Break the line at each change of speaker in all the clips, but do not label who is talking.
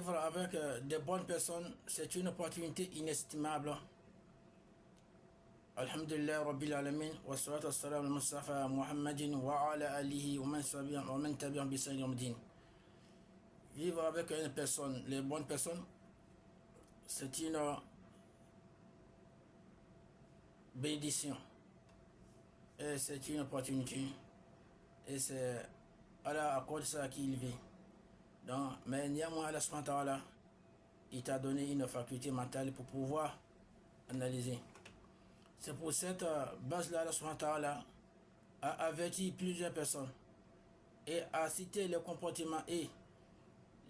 Vivre avec des bonnes personnes, c'est une opportunité inestimable. Alhamdulillah Rabbil Alamin, wa salatu wa salam al Mustafa Muhammadin wa ala alihi wa man tabi'an bi ihsan ila yawmiddin. Vivre avec une personne, les bonnes personnes, c'est une bénédiction. Et c'est une opportunité. Et c'est Allah accorde ça à qui il veut. Donc, mais néanmoins, Allah subhanahu wa ta'ala, il t'a donné une faculté mentale pour pouvoir analyser. C'est pour cette base-là, Allah subhanahu wa ta'ala a averti plusieurs personnes et a cité les comportements et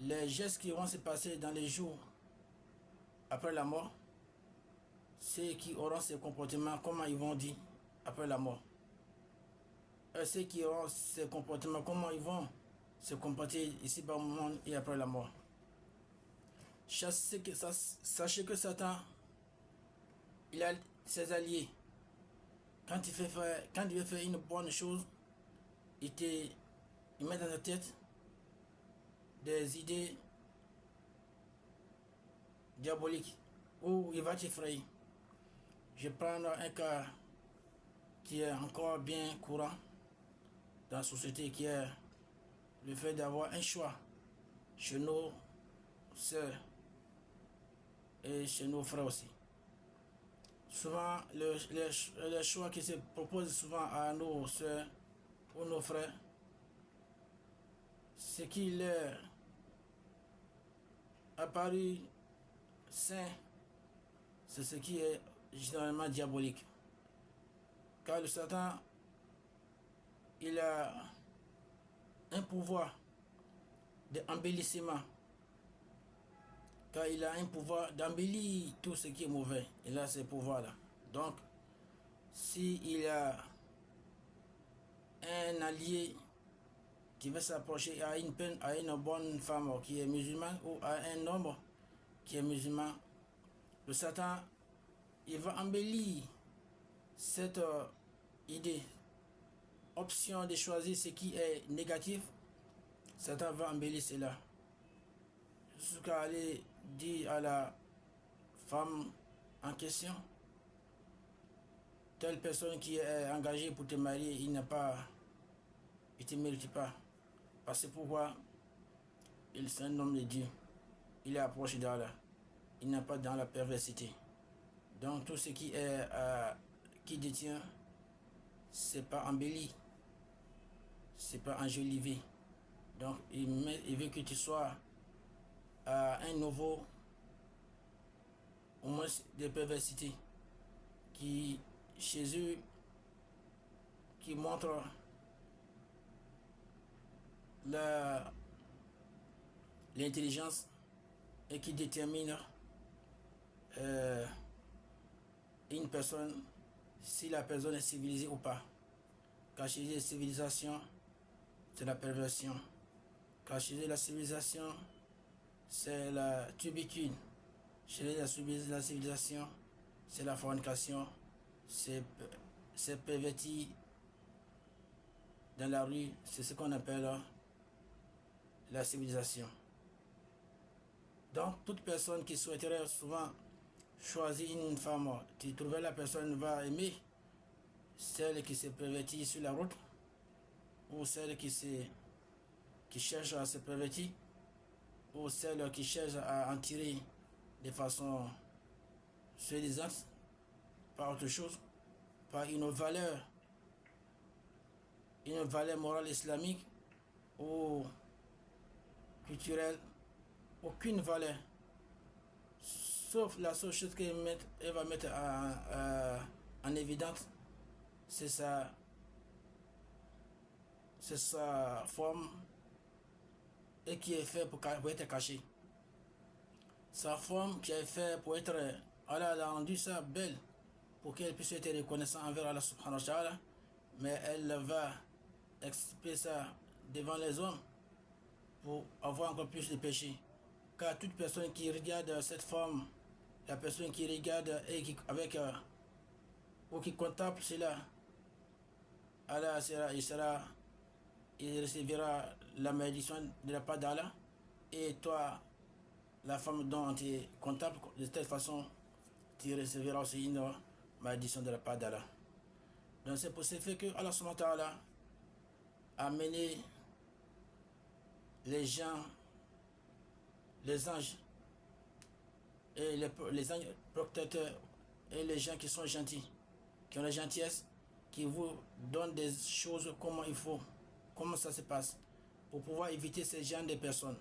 les gestes qui vont se passer dans les jours après la mort. Ceux qui auront ces comportements, comment ils vont dire après la mort. Et ceux qui auront ces comportements, comment ils vont se comporter ici bas au monde et après la mort. Sachez que Satan, il a ses alliés. Quand il veut faire une bonne chose, il met dans ta tête des idées diaboliques où il va t'effrayer. Je prends un cas qui est encore bien courant dans la société, qui est le fait d'avoir un choix chez nos sœurs et chez nos frères aussi. Souvent, les choix qui se proposent souvent à nos sœurs ou nos frères, ce qui leur a paru sain, c'est ce qui est généralement diabolique. Car le Satan, il a un pouvoir d'embellissement. Car il a un pouvoir d'embellir tout ce qui est mauvais. Il a ce pouvoir-là. Donc, s'il a un allié qui veut s'approcher à une bonne femme qui est musulmane ou à un homme qui est musulman, le Satan, il va embellir cette idée, option de choisir ce qui est négatif. Satan va embellir cela jusqu'à aller dire à la femme en question: telle personne qui est engagée pour te marier, il ne te mérite pas. Parce que pourquoi? C'est un homme de Dieu, il est approché d'Allah, il n'est pas dans la perversité. Donc tout ce qui détient, c'est pas embelli, c'est pas enjolivé. Donc il veut que tu sois à un niveau, au moins, de perversité qui chez eux, qui montre l'intelligence et qui détermine une personne, si la personne est civilisée ou pas. Car chez les civilisations, c'est la perversion. Car chez la civilisation, c'est la turbitude. Chez la civilisation, c'est la fornication. C'est perverti dans la rue. C'est ce qu'on appelle la civilisation. Donc, toute personne qui souhaiterait souvent choisir une femme, tu trouves la personne va aimer celle qui s'est pervertie sur la route, ou celle qui cherche à se pervertir, ou celle qui cherche à en tirer de façon soi-disant, par autre chose, par une valeur morale islamique ou culturelle, aucune valeur, sauf la seule chose qu'elle va mettre en évidence, c'est sa forme, et qui est fait pour être caché. Sa forme qui est faite pour être... Allah a rendu ça belle pour qu'elle puisse être reconnaissante envers Allah subhanahu wa ta'ala, mais elle va expliquer ça devant les hommes pour avoir encore plus de péché. Car toute personne qui regarde cette forme, la personne qui regarde et qui ou qui contemple cela, Allah il recevra la malédiction de la part d'Allah, et toi la femme dont tu es comptable, de telle façon, tu recevras aussi une malédiction de la part d'Allah. Donc c'est pour ce fait que Allah subhanahu wa ta'ala a amené les gens, les anges, et les anges protecteurs et les gens qui sont gentils, qui ont la gentillesse, qui vous donnent des choses, comment il faut, comment ça se passe, pour pouvoir éviter ces genres de personnes.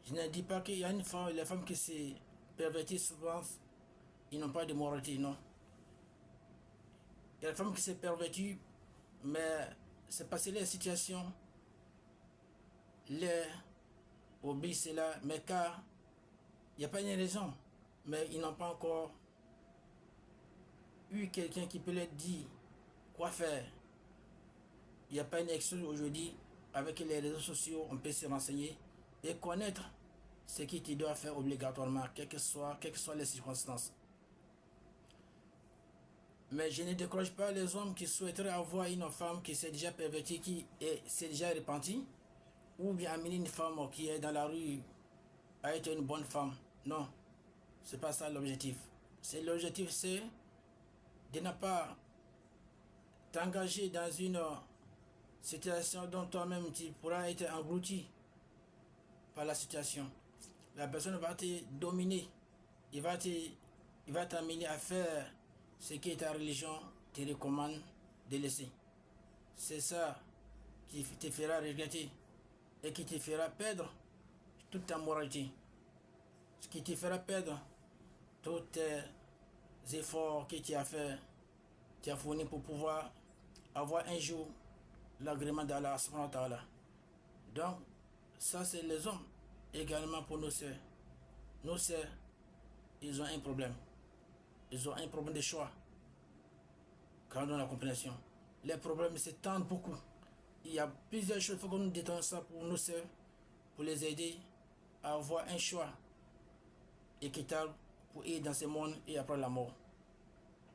Je ne dis pas qu'il y a une femme, les femmes qui se pervertissent souvent, ils n'ont pas de moralité, non. Il y a des femmes qui se pervertissent, mais c'est parce que les situations les obéissent là, mais car il n'y a pas une raison, mais ils n'ont pas encore eu quelqu'un qui peut leur dire quoi faire. Il n'y a pas une excuse aujourd'hui. Avec les réseaux sociaux, on peut se renseigner et connaître ce qui tu dois faire obligatoirement, quelles que soient les circonstances. Mais je ne décourage pas les hommes qui souhaiteraient avoir une femme qui s'est déjà pervertie, qui s'est déjà repentie, ou bien amener une femme qui est dans la rue à être une bonne femme. Non, c'est pas ça l'objectif. L'objectif, c'est de ne pas t'engager dans une situation dont toi-même tu pourras être englouti par la situation. La personne va te dominer, il va t'amener à faire ce que ta religion te recommande de laisser. C'est ça qui te fera regretter et qui te fera perdre toute ta moralité. Ce qui te fera perdre tous tes efforts que tu as fait, tu as fourni pour pouvoir avoir un jour l'agrément d'Allah subhanahu wa ta'ala. Donc, ça c'est les hommes. Également pour nos sœurs. Nos sœurs, ils ont un problème. Ils ont un problème de choix. Quand on a la compréhension. Les problèmes s'étendent beaucoup. Il y a plusieurs choses, il faut que nous détendons ça pour nos sœurs, pour les aider à avoir un choix équitable pour ir dans ce monde et après la mort.